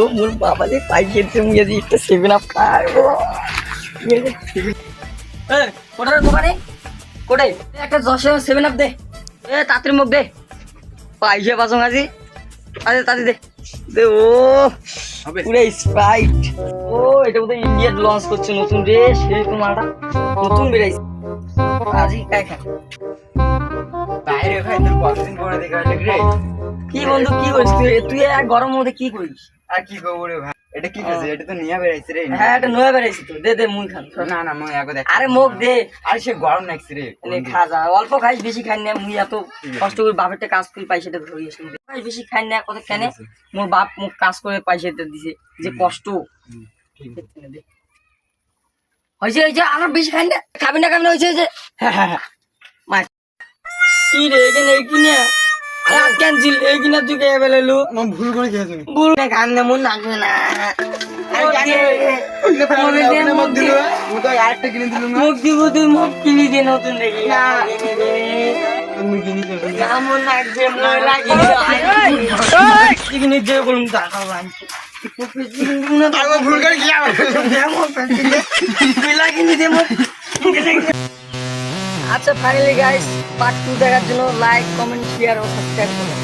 ও মোর বাবা যে পাইছে তুমি যদি একটা 7 আপ খাবো কোটার দোকানে কোটাই একটা 7 আপ দে তাড়াতাড়ি মুখ দে পাইছে বাসং আজি আরে তাড়াতাড়ি দে দে ও পুরো স্প্রাইট ও এটা বোধহয় ইন্ডিয়া লঞ্চ করছে নতুন রে সেই তোমারটা নতুন বেরাইছে আজি খাই খা বাইরে ভাই তোর কতদিন পরে দেখা হলো রে। কি বন্ধু কি করিস তুই আর গরম মধ্যে কি করিস? আর কি করবো রে ভাই, এটা কি করছিস? এটা তো নিয়ে বেড়াইছে রে। হ্যাঁ এটা নয়া বেরাইছি তো দে দে মুই খান না না মুই আগে দেখ। আরে মুখ দে আরে সে গরম লাগছে রে। নে খা যা অল্প খাইস বেশি খাই না মুই এত কষ্ট করে বাপেরটা কাজ করে পয়সাটা ধরিয়ে আসলাম খাই বেশি খাই না কত কেন মোর বাপ মুখ কাজ করে পয়সাটা দিছে যে কষ্ট হয়েছে হয়েছে আমার বেশি খাই না খাবি না হয়েছে যে হ্যাঁ হ্যাঁ হ্যাঁ মা কি রে এখানে কি না রাত ক্যান্সেল এই কিনা তুই কে বেলালু আমি ভুল করে খেয়েছি। ভুল না খান না মন লাগবে না মুখ দিল মুই তো আরেকটা কিনে দিলুম না। মুখ দিব তুই মুখ কিনি দে নতুন দেখি না মুই কিনে দিল মন লাগবে মন লাগবে কিনে যে বলুন টাকা লাগছে আমি ভুল করে কি আচ্ছা ফাইনালি গাইস পার্ট 2 দেখার জন্য লাইক কমেন্ট শেয়ার ও সাবস্ক্রাইব করুন।